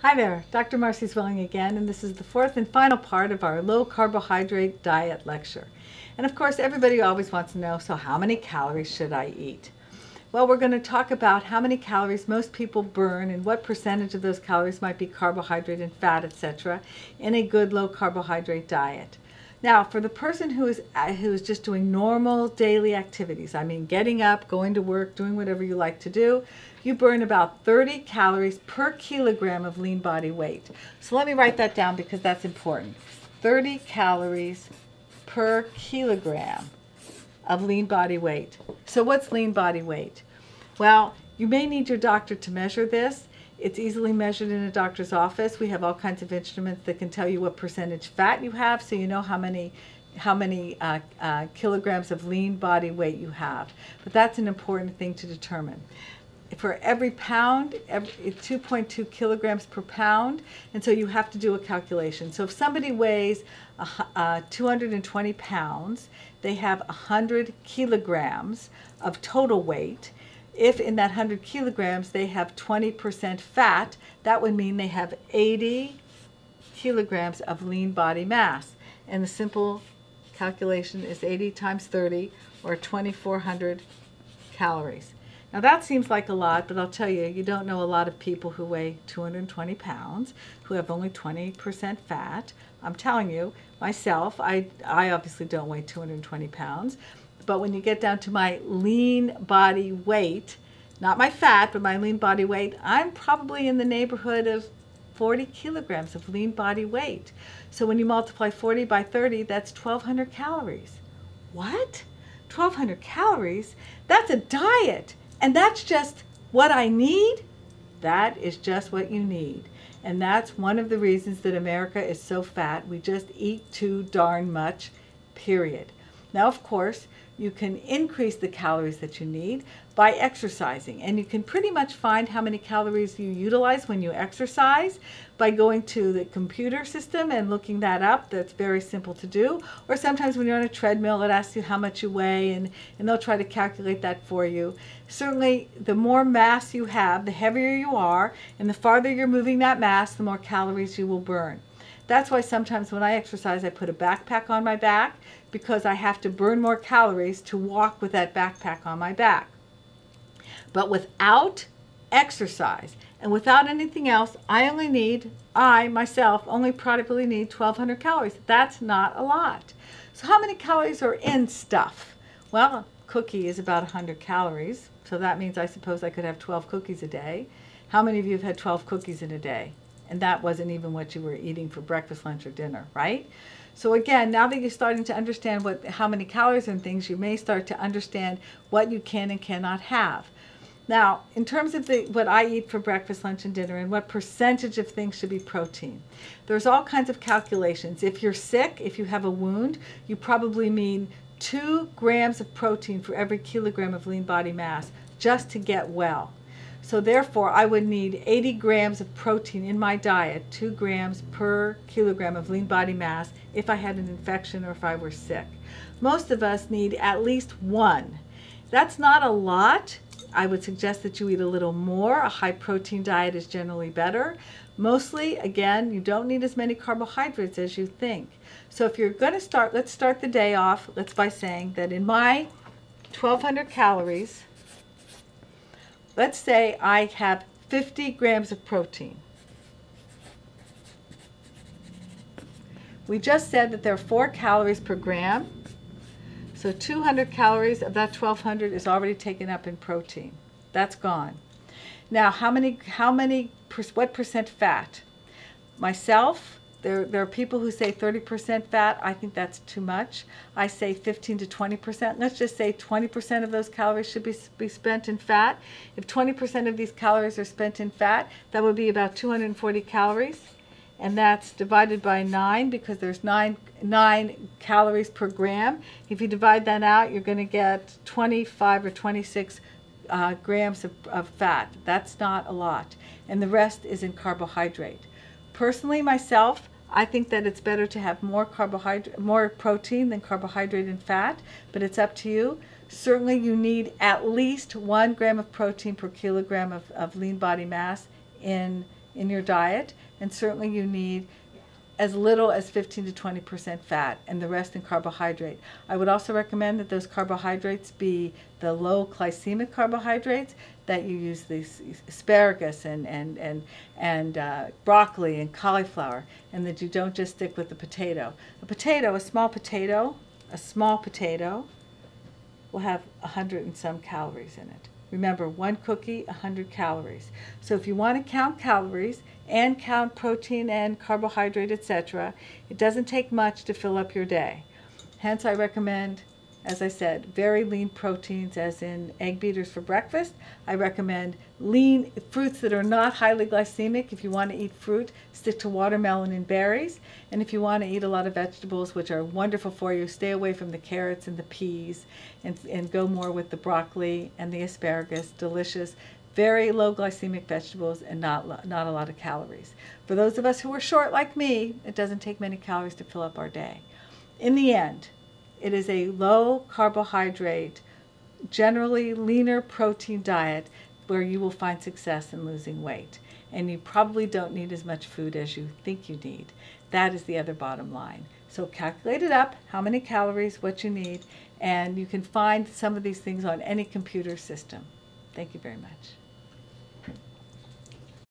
Hi there, Dr. Marcy Zwelling again, and this is the fourth and final part of our low carbohydrate diet lecture. And of course, everybody always wants to know, so how many calories should I eat? Well, we're going to talk about how many calories most people burn and what percentage of those calories might be carbohydrate and fat, etc., in a good low carbohydrate diet. Now, for the person who is just doing normal daily activities, I mean getting up, going to work, doing whatever you like to do, you burn about 30 calories per kilogram of lean body weight. So let me write that down because that's important. 30 calories per kilogram of lean body weight. So what's lean body weight? Well, you may need your doctor to measure this. It's easily measured in a doctor's office. We have all kinds of instruments that can tell you what percentage fat you have, so you know how many kilograms of lean body weight you have. But that's an important thing to determine. For every pound, it's 2.2 kilograms per pound, and so you have to do a calculation. So if somebody weighs 220 pounds, they have 100 kilograms of total weight. If in that 100 kilograms they have 20% fat, that would mean they have 80 kilograms of lean body mass. And the simple calculation is 80 times 30, or 2,400 calories. Now that seems like a lot, but I'll tell you, you don't know a lot of people who weigh 220 pounds, who have only 20% fat. I'm telling you, myself, I obviously don't weigh 220 pounds. But when you get down to my lean body weight, not my fat, but my lean body weight, I'm probably in the neighborhood of 40 kilograms of lean body weight. So when you multiply 40 by 30, that's 1,200 calories. What? 1,200 calories? That's a diet. And that's just what I need? That is just what you need. And that's one of the reasons that America is so fat. We just eat too darn much, period. Now, of course, you can increase the calories that you need by exercising. And you can pretty much find how many calories you utilize when you exercise by going to the computer system and looking that up. That's very simple to do. Or sometimes when you're on a treadmill, it asks you how much you weigh, and they'll try to calculate that for you. Certainly, the more mass you have, the heavier you are, and the farther you're moving that mass, the more calories you will burn. That's why sometimes when I exercise, I put a backpack on my back, because I have to burn more calories to walk with that backpack on my back. But without exercise and without anything else, I myself only probably need 1,200 calories. That's not a lot. So how many calories are in stuff? Well, a cookie is about 100 calories. So that means I suppose I could have 12 cookies a day. How many of you have had 12 cookies in a day? And that wasn't even what you were eating for breakfast, lunch, or dinner, right? So again, now that you're starting to understand how many calories and things, you may start to understand what you can and cannot have. Now, in terms of what I eat for breakfast, lunch, and dinner, and what percentage of things should be protein, there's all kinds of calculations. If you're sick, if you have a wound, you probably need 2 grams of protein for every kilogram of lean body mass just to get well. So therefore, I would need 80 grams of protein in my diet, 2 grams per kilogram of lean body mass, if I had an infection or if I were sick. Most of us need at least 1. That's not a lot. I would suggest that you eat a little more. A high protein diet is generally better. Mostly, again, you don't need as many carbohydrates as you think. So if you're going to start, let's start the day off, by saying that in my 1,200 calories, let's say I have 50 grams of protein. We just said that there are 4 calories per gram. So 200 calories of that 1,200 is already taken up in protein. That's gone. Now, what percent fat? Myself, there are people who say 30% fat. I think that's too much. I say 15 to 20%. Let's just say 20% of those calories should be spent in fat. If 20% of these calories are spent in fat, that would be about 240 calories. And that's divided by 9, because there's 9 calories per gram. If you divide that out, you're going to get 25 or 26 grams of fat. That's not a lot. And the rest is in carbohydrate. Personally, myself, I think that it's better to have more protein than carbohydrate and fat, but it's up to you. Certainly you need at least 1 gram of protein per kilogram of lean body mass in in your diet, and certainly you need as little as 15 to 20% fat and the rest in carbohydrate. I would also recommend that those carbohydrates be the low glycemic carbohydrates, that you use these asparagus and broccoli and cauliflower, and that you don't just stick with the potato. A small potato will have 100 and some calories in it. Remember, one cookie, 100 calories. So if you want to count calories and count protein and carbohydrate, etc., it doesn't take much to fill up your day. Hence, I recommend, as I said, very lean proteins, as in egg beaters for breakfast. I recommend lean fruits that are not highly glycemic. If you want to eat fruit, stick to watermelon and berries. And if you want to eat a lot of vegetables, which are wonderful for you, stay away from the carrots and the peas, and go more with the broccoli and the asparagus. Delicious, very low glycemic vegetables, and not a lot of calories. For those of us who are short like me, it doesn't take many calories to fill up our day. In the end, it is a low carbohydrate, generally leaner protein diet where you will find success in losing weight. And you probably don't need as much food as you think you need. That is the other bottom line. So calculate it up, how many calories, what you need, and you can find some of these things on any computer system. Thank you very much.